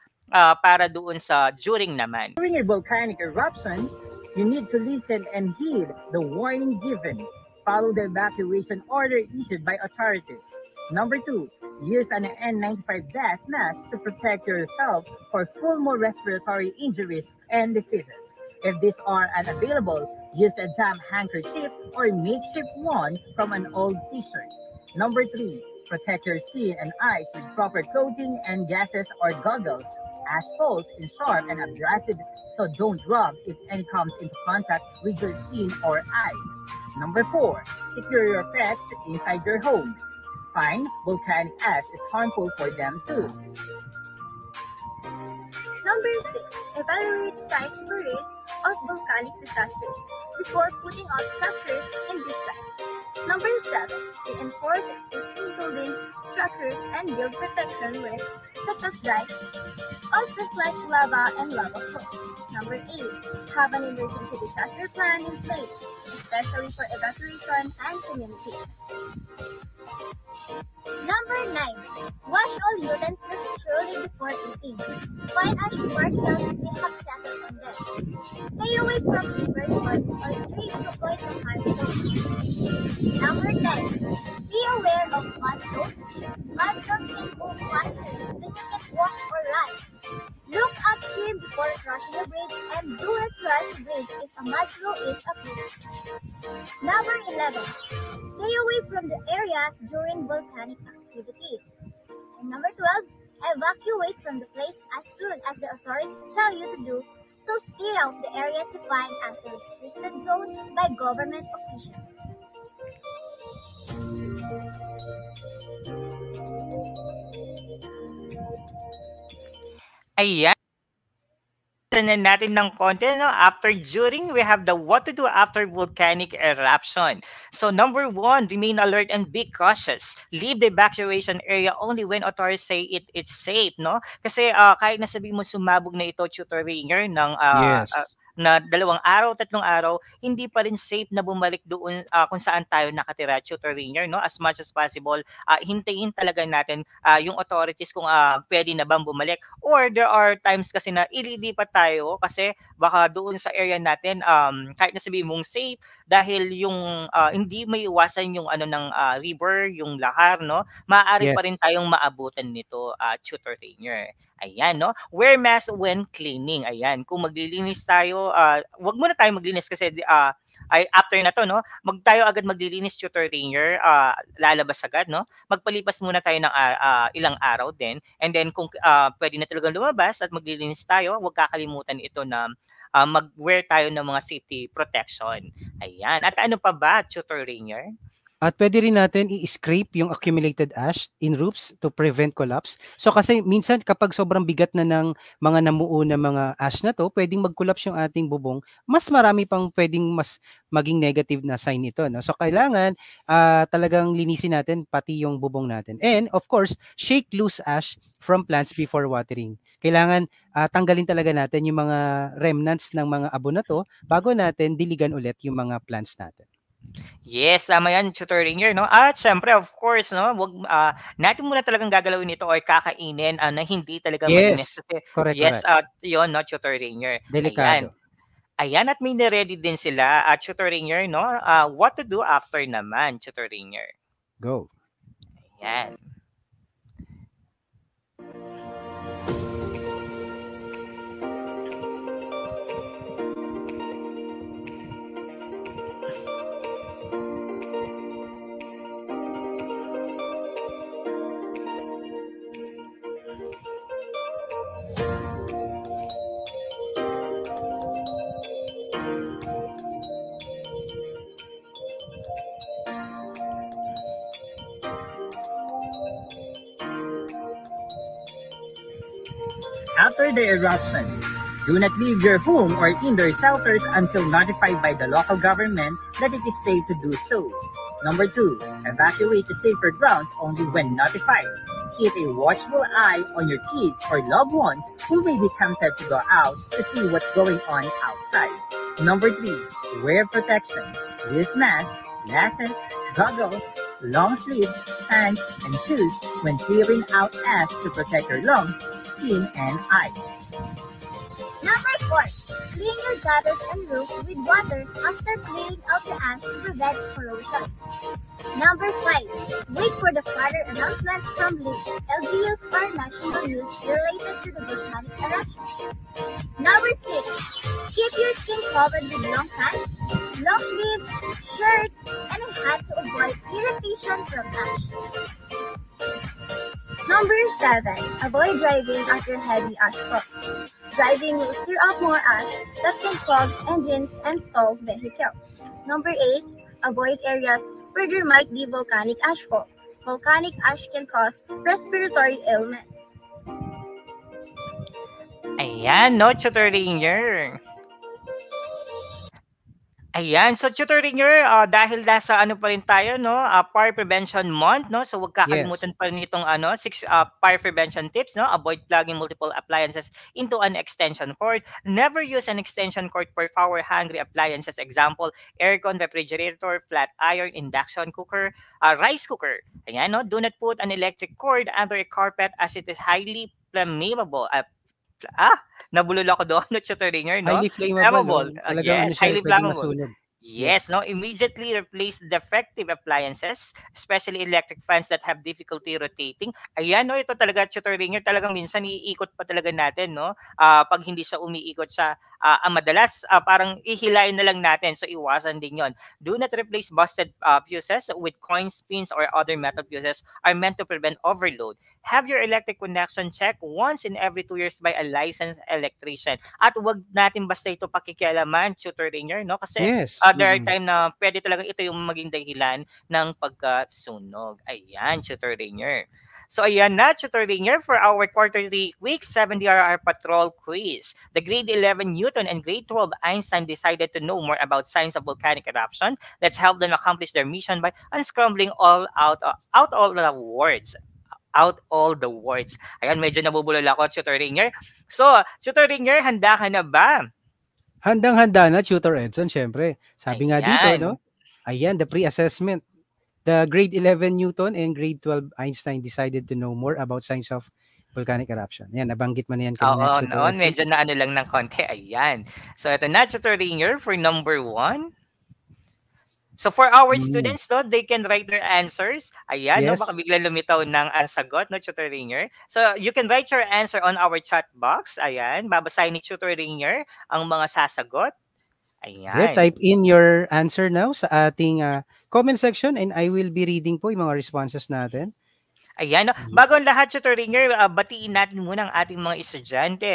para doon sa during naman. During a volcanic eruption, you need to listen and heed the warning given. Follow the evacuation order issued by authorities. Number 2, use an N95 gas mask to protect yourself for pulmonary respiratory injuries and diseases. If these are unavailable, use a damp handkerchief or makeshift one from an old t-shirt. Number 3, protect your skin and eyes with proper clothing and gases or goggles. Ash falls is sharp and abrasive, so don't rub if any comes into contact with your skin or eyes. Number 4, secure your pets inside your home. Fine, volcanic ash is harmful for them too. Number 6, evaluate sites for risk of volcanic disasters before putting out structures in these sites. Number 7, reinforce existing buildings, structures, and build protection risks such as dikes, ultraflight lava, and lava flow. Number 8, have an emergency disaster plan in place, especially for evacuation and communication. Number 9, wash all utensils thoroughly before eating. Fine ash particles may have settled on them. Stay away from rivers or streams to avoid the harmful. Number 10, be aware of mud flows. Mud flows can move faster than you can walk or run. Look upstream before crossing a bridge and do not cross the bridge if a mud flow is appearing. Number 11, stay away from the area during volcanic activity. And number 12, evacuate from the place as soon as the authorities tell you to do, so stay out the areas defined as the restricted zone by government officials. Ayan. Na natin ng konti, no? After, during, we have the what to do after volcanic eruption. So number 1, remain alert and be cautious. Leave the evacuation area only when authorities say it's safe, no? Kasi kahit na sabihin mo sumabog na ito, tutor ringer, ng Yes. na 2 araw, 3 araw, hindi pa rin safe na bumalik doon kung saan tayo nakatira, Tutor Rainier, no? As much as possible, hintayin talaga natin yung authorities kung pwede na bang bumalik. Or there are times kasi na ililipat tayo kasi baka doon sa area natin, kahit na sabihin mong safe, dahil yung hindi may iwasan yung ano ng river, yung lahar, no? Maaari Yes. pa rin tayong maabutan nito, Tutor Rainier. Ayan, no? Wear mask when cleaning. Ayan, kung maglilinis tayo, wag muna tayo maglinis kasi ay after na to, no? Tayo agad maglilinis, Tutor Rainier, lalabas agad, no? Magpalipas muna tayo ng ilang araw din. And then kung pwede na talagang lumabas at maglilinis tayo, huwag kakalimutan ito na mag-wear tayo ng mga safety protection. Ayan. At ano pa ba, Tutor Rainier? At pwede rin natin i-scrape yung accumulated ash in roofs to prevent collapse. So kasi minsan kapag sobrang bigat na ng mga namuo na mga ash na to, pwedeng mag-collapse yung ating bubong. Mas marami pang pwedeng mas maging negative na sign ito. No? So kailangan talagang linisin natin pati yung bubong natin. And of course, shake loose ash from plants before watering. Kailangan tanggalin talaga natin yung mga remnants ng mga abo na to bago natin diligan ulit yung mga plants natin. Yes, tama yan, Tutor Rainier, no? At syempre, of course, no, wag natin muna talagang gagalawin ito or kakainin na hindi talaga malinis Yes, kasi correct, yes, correct. yon, no, Tutor Rainier. Ayan. Delikado. Ayan, at may na-ready din sila at Tutor Rainier, no? What to do after naman, Tutor Rainier. Go. Ayan. After the eruption, do not leave your home or indoor shelters until notified by the local government that it is safe to do so. Number 2, evacuate to safer grounds only when notified. Keep a watchful eye on your kids or loved ones who may be tempted to go out to see what's going on outside. Number 3, wear protection. Use masks, glasses, goggles, long sleeves, pants, and shoes when clearing out ash to protect your lungs, skin, and eyes. Number 4, clean your gutters and roof with water after clearing out the ash to prevent corrosion. Number 5, wait for the further announcements from LGUs or national news related to the volcanic eruption. Number 6, keep your skin covered with long pants, long sleeves, shirt, and a hat to avoid irritation from ash. Number 7, avoid driving after heavy ashfall. Driving will stir up more ash that can clog engines and stall vehicles. Number 8, avoid areas where there might be volcanic ashfall. Volcanic ash can cause respiratory ailments. Ayan, no, Tutor Rainier. Ayan, so Tutor Rainier, dahil nasa ano pa rin tayo, no, fire prevention month, no, so huwag kakalimutan Yes. pa rin itong 6 fire prevention tips, no, avoid plugging multiple appliances into an extension cord, never use an extension cord for power-hungry appliances, example, aircon, refrigerator, flat iron, induction cooker, rice cooker. Ayan, no, do not put an electric cord under a carpet as it is highly flammable. Nabulol ako doon, no, Tutor Rainier, no? Highly flammable. Flammable. Talagang Yes, siya, highly pwedeng flammable. masunog. Yes, no, immediately replace defective appliances, especially electric fans that have difficulty rotating. Ayan, no, ito talaga, Tutor Rainier, talagang minsan iikot pa talaga natin, no? Pag hindi siya umiikot siya, madalas parang ihilayin na lang natin, so iwasan din yon. Do not replace busted fuses with coins, pins, or other metal fuses are meant to prevent overload. Have your electric connection checked once in every 2 years by a licensed electrician. At wag natin basta ito pakikialaman, Tutor Rainier, no? Kasi Yes. there are time na pwede talaga ito yung maging dahilan ng pagkasunog. Ayan, Tutor Rainier. So ayan na, Tutor Rainier, for our quarterly week 7 DRR Patrol quiz. The grade 11 Newton and grade 12 Einstein decided to know more about science of volcanic eruption. Let's help them accomplish their mission by unscrambling all out all the words. Out all the words. Ayan, medyo nabubulol ako, Tutor Rainier. So, Tutor Rainier, handa ka na ba? Handang-handa na, Tutor Edson, syempre. Sabi nga dito, Ayan. no? Ayan, the pre-assessment. The grade 11 Newton and grade 12 Einstein decided to know more about science of volcanic eruption. Ayan, nabanggit mo na yan kanina, Oo, Tutor noon Edson. medyo na ano lang ng konti. Ayan. So, ito na, Tutor Ringer, for number 1. So, for our students, no, they can write their answers. Ayan, no, Yes. baka biglang lumitaw ng sagot, no, Tutor Ringer. So, you can write your answer on our chat box. Ayan, babasahin ni Tutor Ringer ang mga sasagot. Okay, Ayan. type in your answer now sa ating comment section and I will be reading po yung mga responses natin. Ayan, no. Bago ang lahat, Tutor Ringer, batiin natin muna ang ating mga estudyante.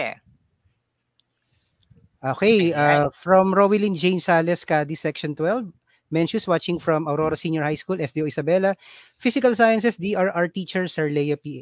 Okay, Ayan. from Rowelyn Jane Sales, Cadi, Section 12. Mencius watching from Aurora Senior High School, SDO Isabela. Physical Sciences, DRR teacher, Sir Lea P.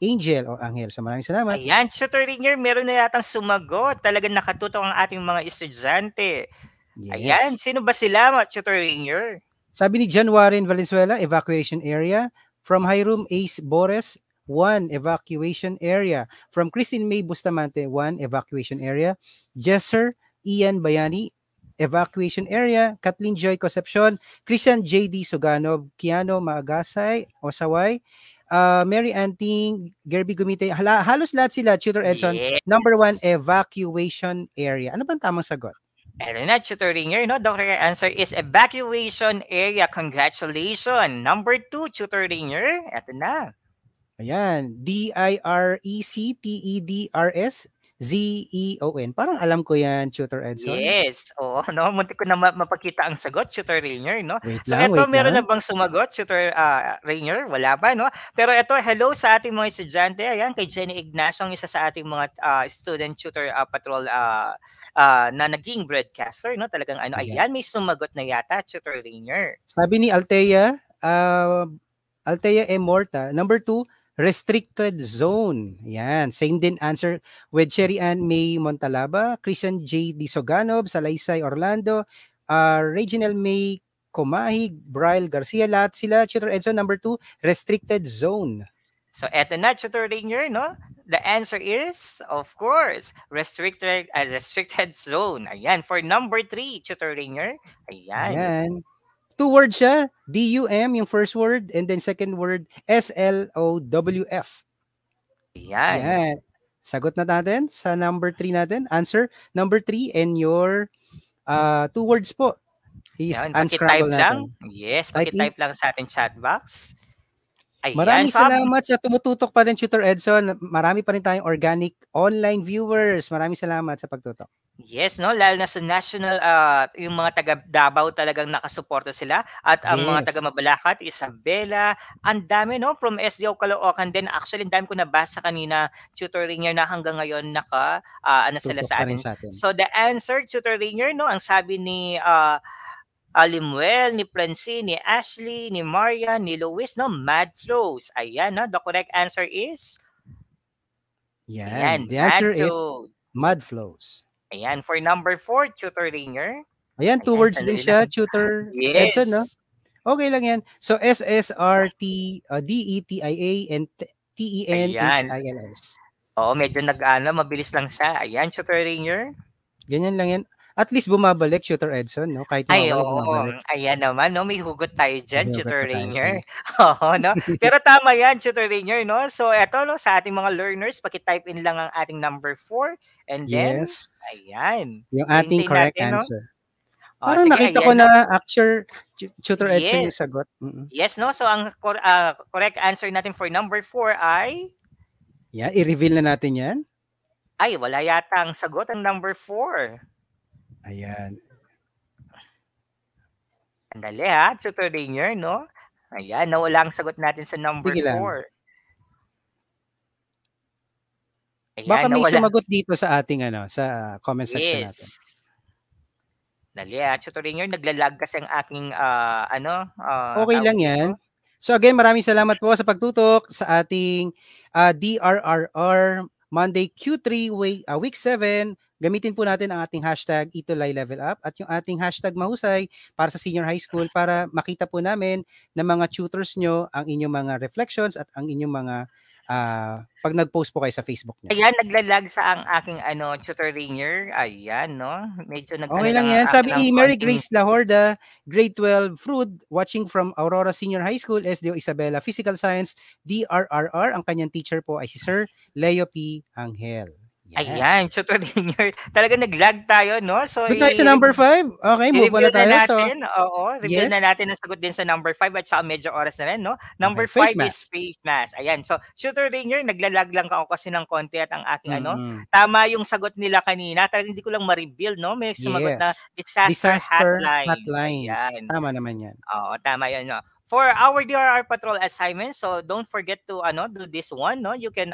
Angel o Angel. So maraming salamat. Ayan, Tutor Ringer, meron na yatang sumagot. Talagang nakatutok ang ating mga estudyante. Yes. Ayan, sino ba sila, Tutor Ringer? Sabi ni John Warren Valenzuela, evacuation area. From Hiram Ace Bores, 1 evacuation area. From Christine May Bustamante, 1 evacuation area. Jesser Ian Bayani, evacuation area. Kathleen Joy Concepcion, Christian J.D. Suganov, Kiano Maagasay, Osaway, Mary Anting, Gerby Gumite, halos lahat sila, Tutor Edson. Yes. Number 1, evacuation area. Ano bang tamang sagot? Ano na, Tutor Ringer, no? The correct answer is evacuation area. Congratulations. Number 2, Tutor Ringer. Ito na. Ayan, DIRECTEDRS ZEON. Parang alam ko yan, Tutor Edson. Yes. Oo, no? Muntik ko na mapakita ang sagot, Tutor Ringer, no? Wait So, lang, ito, wait meron lang. na bang sumagot, Tutor Ringer? Wala pa, no? Pero ito, hello sa ating mga estudyante. Ayan, kay Jenny Ignacio, ang isa sa ating mga student tutor patrol na naging broadcaster, no? Talagang ano, ayan, may sumagot na yata, Tutor Ringer. Sabi ni Althea Morta, number 2, restricted zone. Ayan, same din answer with Cherry Ann May Montalaba, Christian J. Disoganov, Salaysay Orlando, Reginald May Comahig, Brian Garcia, lahat sila, Tutor Edson, number 2, restricted zone. So, eto na, Tutor Ringer, no? The answer is, of course, restricted zone. Ayan, for number 3, Tutor Ringer. Ayan. Ayan. 2 words siya, DUM, yung first word, and then second word, SLOWF. Ayan. Ayan. Sagot na natin sa number 3 natin. Answer, number 3, and your 2 words po is Ayan, unscramble paki-type lang. natin. Yes, Type paki-type lang sa ating chat box. Ayan. Maraming So, salamat sa tumututok pa rin, Tutor Edson. Marami pa rin tayong organic online viewers. Maraming salamat sa pagtutok. Yes, no, lalo na sa national, yung mga taga Davao talagang nakasuporta sila at ang mga taga Mabalacat, Isabela, ang dami, no, from SDO Caloocan din. Actually, ang dami ko nabasa kanina, Tutor Ringer, na hanggang ngayon ano sila Tutok sa pa rin atin. sa atin. So the answer, Tutor Ringer, no, ang sabi ni Limuel, ni Francine, ni Ashley, ni Maria, ni Luis, no, mad flows. Ayan, no, the correct answer is Yan. The answer is mud flows. Ayan, for number 4, Tutor Ringer. Ayan, 2 words din siya, Tutor Yes. Edson, no? Okay lang yan. So, SSRTDETIA and TENHILS. Oo, medyo mabilis lang siya. Ayan, Tutor Ringer. Ganyan lang yan. At least bumabalik, Tutor Edson, no? Kahit Ay, mawala, oo. bumabalik. Ayan naman, no? May hugot tayo dyan, May hugot Tutor pa tayo Ringer. Oo, no? Pero tama yan, Tutor Ringer, no? So, eto, no, sa ating mga learners, paki-type in lang ang ating number 4. And then, Yes. ayan. Yung So, ating hintayin correct natin, no? answer. Oh, Parang sige, nakita ayan, ko no? na actual Tutor Edson yung Yes. sagot. Yes, no? So, ang correct answer natin for number 4 ay... Yan, i-reveal na natin yan. Ay, wala yata ang sagot ang number 4. Ayan. Andali ha, Tutor Ringer, no? Ayan, nawala ang sagot natin sa number Sige lang. 4. Ayan, Baka may nawala. sumagot dito sa ating sa comment section natin. Yes. Dali ha, Tutor Ringer, naglalag kasi ang aking Okay tawag lang dito. yan. So again, maraming salamat po sa pagtutok sa ating DRRR Monday Q3 week 7. Gamitin po natin ang ating hashtag Itulay Level Up at yung ating hashtag Mahusay para sa senior high school para makita po namin ng mga tutors nyo ang inyong mga reflections at ang inyong mga pag nag-post po kayo sa Facebook niyo. Ayan, naglalag sa ang aking tutor ringer. Ayan, no? Medyo Okay nag-ano lang lang yan. ang akin Sabi ng ni Mary konting Grace Lahorda, grade 12, Fruit, watching from Aurora Senior High School, SDO Isabela, Physical Science, DRRR. Ang kanyang teacher po ay si Sir Leo P. Angel. Yan. Ayan, tutor ringer. Talaga nag-lag tayo, no? So, Doon tayo sa number 5. Okay, move on i-reveal na tayo. na So, natin. Oo, reveal na yes. natin ang sagot din sa number 5 at saka medyo oras na rin, no? Number Okay, face 5 is mask. face mask. Ayan. So, tutor ringer, naglalag lang ako kasi ng konti at ang aking Mm-mm. tama yung sagot nila kanina. Talagang hindi ko lang ma-reveal, no? May sumagot na Yes. disaster Disaster hotline. hotlines. Ayan. Tama naman yan. Oo, tama yan, no? For our DRR Patrol assignment, so don't forget to do this one, no? You can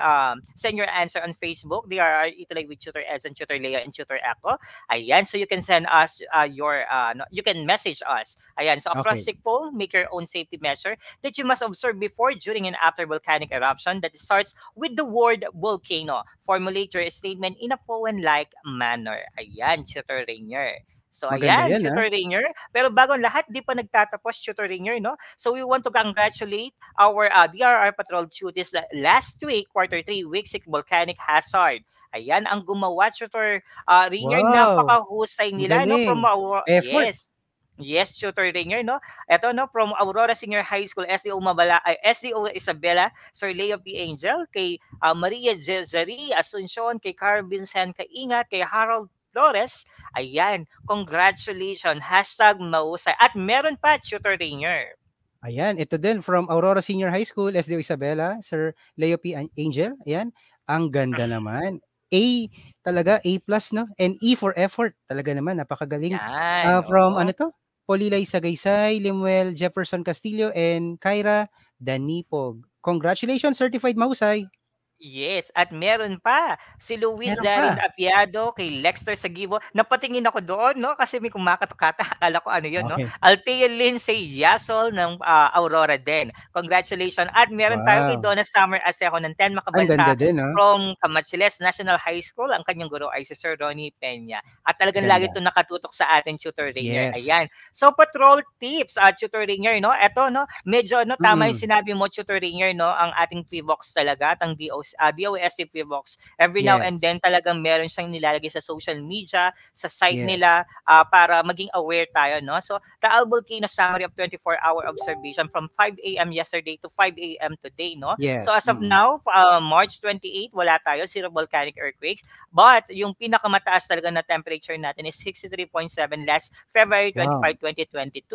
send your answer on Facebook, DRR Italy with Tutor Edson, Tutor Lea, and Tutor Echo. Ayan, so you can send us you can message us. Ayan, so Okay. acrostic poll, make your own safety measure that you must observe before, during, and after volcanic eruption that starts with the word volcano. Formulate your statement in a poem-like manner. Ayan, Tutor Rainier. So Maganda ayan, yan, Tutor Rainier. Pero bago ang lahat, di pa nagtatapos, Tutor Rainier, no? So we want to congratulate our DRR Patrol duties last week, quarter 3, week 6 volcanic hazard. Ayan, ang gumawa, Tutor Rainier, Wow. napakahusay nila, no? From Effort. Yes, Tutor Rainier, no? Ito, no, from Aurora Senior High School, SDO Isabela, Sir Leo P. Angel, kay Maria Jezari Asuncion, kay Carl Vincent Kaingat, kay Harold Flores. Ayan, congratulations. #mahusay. At meron pa, Tutor Rainier. Ayan, ito din from Aurora Senior High School, SDO Isabela, Sir Leo P. Angel. Ayan, ang ganda naman. A talaga, A+, no? And E for effort. Talaga naman, napakagaling. Yan, From oo. ano to? Polilay Sagaysay, Limuel Jefferson Castillo, and Kyra Danipog. Congratulations, certified mahusay. Yes, at meron pa si Luis Meron Darin pa. Apiado, kay Lexter Sagibo. Napatingin ako doon, no? Kasi may kumakatukata. Akala ko ano yun, no? Okay. Althea Lindsay Yasol ng Aurora din. Congratulations. At meron tayo kay Wow. Donna Summer Asejo ng 10 Ang ganda Makabansa din, no? from Camachiles National High School. Ang kanyang guro ay si Sir Ronnie Peña. At talagang Ganda. lagi ito nakatutok sa ating Tutor Rainier. Yes. Ayan. So, patrol tips at Tutor Rainier, no? Ito, no? Medyo, no? Tama yung sinabi mo, Tutor Rainier, no? Ang ating Freebox talaga, ang DOST Freebox. Every now and Yes. then talagang meron siyang nilalagay sa social media, sa site Yes. nila para maging aware tayo, no? So, Taal Volcano summary of 24-hour observation from 5 a.m. yesterday to 5 a.m. today, no? Yes. So, as of now, March 28, wala tayo, zero volcanic earthquakes. But, yung pinakamataas talaga na temperature natin is 63.7 last February 25, 2022.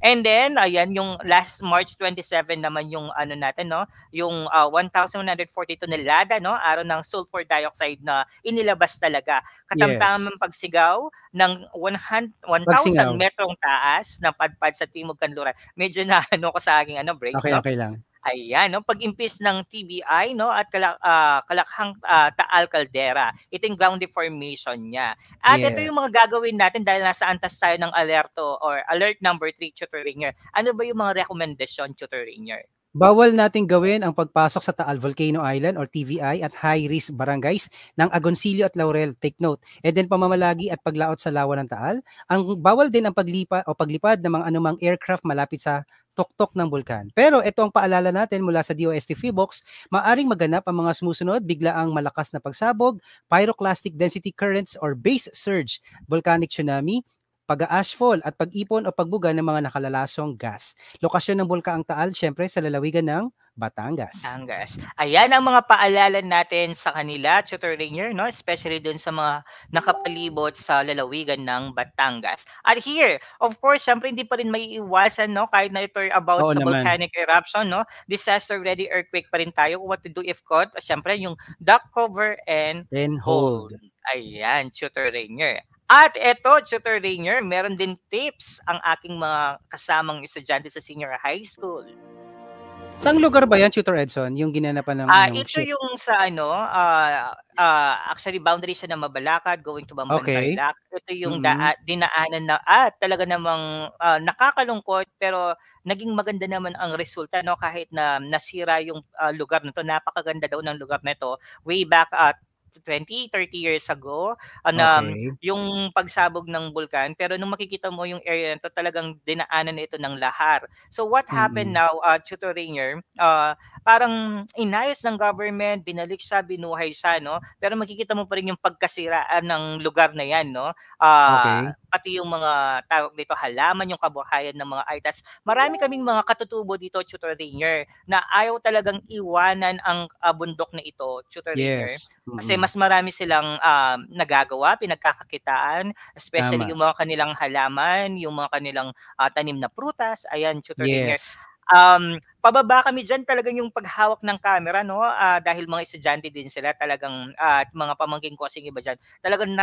And then, ayan, yung last March 27 naman yung ano natin, no? Yung 1,142 na lada, no? Araw ng sulfur dioxide na inilabas talaga. Katamtamang pagsigaw ng 1,000 Pagsingaw. metrong taas na padpad sa Timog Kanluran. Medyo na ano ko sa aking brace, Okay, no? okay lang. Ayan, no? Pag-impis ng TBI, no? At Kalakhang Taal Caldera. Ito yung ground deformation niya. At ito yung Yes. mga gagawin natin dahil nasa antas tayo ng alerto or alert number 3, Tutor Rainier. Ano ba yung mga rekomendasyon, Tutor Rainier? Bawal nating gawin ang pagpasok sa Taal Volcano Island or TVI at high-risk barangays ng Agoncillo at Laurel. Take note. And then pamamalagi at paglaot sa lawa ng Taal. Ang bawal din ang paglipad ng mga anumang aircraft malapit sa tuktok ng bulkan. Pero ito ang paalala natin mula sa DOST Freebox, maaring maganap ang mga sumusunod, biglaang malakas na pagsabog, pyroclastic density currents or base surge, volcanic tsunami, pag-ashfall at pag-ipon o pagbuga ng mga nakalalasong gas. Lokasyon ng bulkaang Taal, syempre sa lalawigan ng Batangas. Ayan ang mga paalala natin sa kanila, Tutor Rainier, no? Especially dun sa mga nakapalibot sa lalawigan ng Batangas. At here, of course, syempre hindi pa rin may iwasan, no? Kahit na ito about Oo sa naman. volcanic eruption, no? Disaster-ready earthquake pa rin tayo. What to do if caught? Syempre, yung duck cover and Then hold. Ayan, Tutor Rainier. At eto, Tutor Rainier, meron din tips ang aking mga kasamang estudyante sa senior high school. Saang lugar ba yan, Tutor Edson? Yung ginanapan ng Ito shoot? yung sa actually boundary siya ng Mabalakad going to Bamban Okay. Tarlac. Ito yung Mm-mm. dinaanan na talaga namang nakakalungkot pero naging maganda naman ang resulta, no? Kahit na nasira yung lugar na to. Napakaganda daw ng lugar na to way back 20, 30 years ago na Okay. yung pagsabog ng bulkan, pero nung makikita mo yung area na 'to talagang dinaanan na ito ng lahar. So what happened Mm. now, Tutor Rainier, parang inayos ng government, binalik siya, binuhay siya 'no, pero makikita mo pa rin yung pagkasiraan ng lugar na 'yan 'no. Okay. Pati yung mga tawag dito, halaman, yung kabuhayan ng mga itas. Marami kaming mga katutubo dito, Tutor Rainier, na ayaw talagang iwanan ang bundok na ito, Tutor Rainier. Yes. Kasi mas marami silang nagagawa, pinagkakakitaan, especially Tama. yung mga kanilang halaman, yung mga kanilang tanim na prutas. Ayan, Tutor Rainier. Yes. Pababa kami diyan talagang yung paghawak ng camera 'no, dahil mga estudyante din sila talagang, at mga pamangkin ko kasing iba diyan, talagang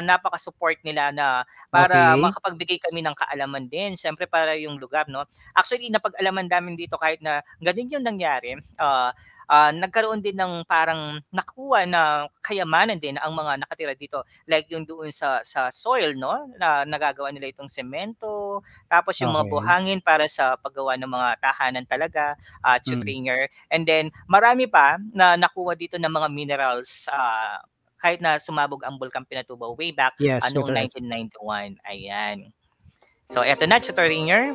napaka-support nila na para Okay. makapagbigay kami ng kaalaman din siyempre para yung lugar 'no. Actually napag-alaman namin dito kahit na gano'n yung nangyari, nagkaroon din ng parang nakuha na kayamanan din ang mga nakatira dito. Like yung doon sa soil 'no, na nagagawa nila itong semento, tapos yung mga Okay. buhangin para sa paggawa ng mga tahanan talaga, Mm. chutringer. And then marami pa na nakuha dito ng mga minerals, kahit na sumabog ang Bulkang Pinatubo way back Yes, noong Tutor Edson. 1991, ayan. So eto na, chutringer.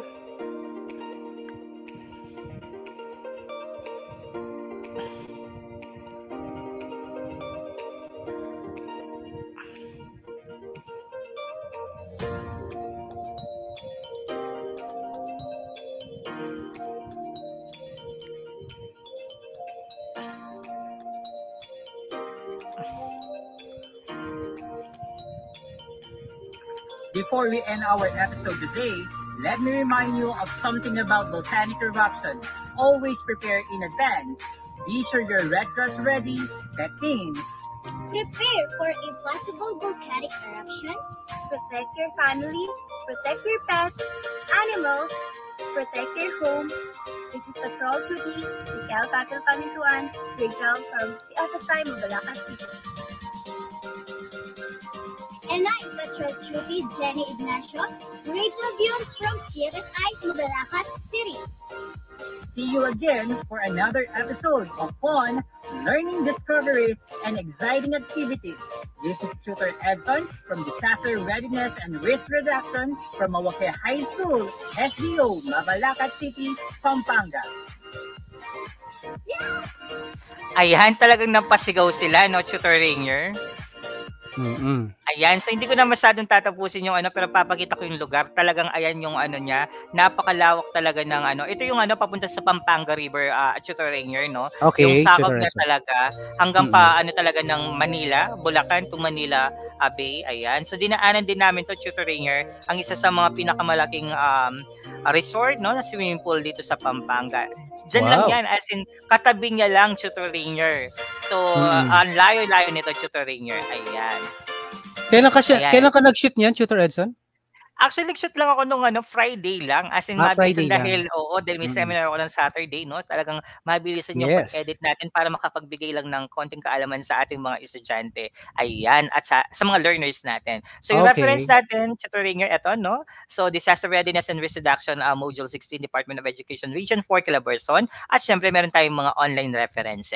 Before we end our episode today, let me remind you of something about volcanic eruption. Always prepare in advance. Be sure your Red Cross ready. That means Prepare for a possible volcanic eruption. Protect your family. Protect your pets, animals. Protect your home. This is Patrol Tuti, Miguel Patel Pamintuan, Rachel from CFSI Mabalacat City. And I'm Patrol Tuti, Jenny Ignacio, Radio Views from CFSI Mabalacat City. see you again for another episode of fun, learning discoveries, and exciting activities. This is Tutor Edson from Disaster Readiness and Risk Reduction from Mawake High School, SDO, Mabalacat City, Pampanga. Ayan, talagang napasigaw sila 'no, Tutor Rainier. Mm. Ayan, so hindi ko na masyadong tatapusin yung ano, pero papakita ko yung lugar. Talagang ayan yung ano niya, napakalawak talaga ng ano. Ito yung ano papunta sa Pampanga River, Tutor Rainier 'no. Yung Okay, sakop Tutor niya Edson. talaga hanggang Mm. pa ano talaga ng Manila, Bulacan to Manila Bay, ayan. So dinaanan din namin 'to, Tutor Rainier, ang isa sa mga pinakamalaking resort 'no, na swimming pool dito sa Pampanga. Diyan lang Wow. 'yan, as in katabi niya lang, Tutor Rainier. So Mm. ang layo-layo nito, Tutor Rainier, ayan. Ayan. Kailan ka nag-shoot niyan, Tutor Edson? Actually, nag-shoot lang ako nung ano, Friday lang. As in, Friday mabilisan lang. dahil, oo, dahil may Mm. seminar ako ng Saturday, no? Talagang mabilisan yung Yes. pag-edit natin para makapagbigay lang ng konting kaalaman sa ating mga estudyante. Ayan, at sa mga learners natin. So, yung reference Okay. natin, Tutor Rainier, eto, no? So, Disaster Readiness and Risk Reduction, Module 16, Department of Education, Region 4, Calabarzon. At syempre, meron tayong mga online references.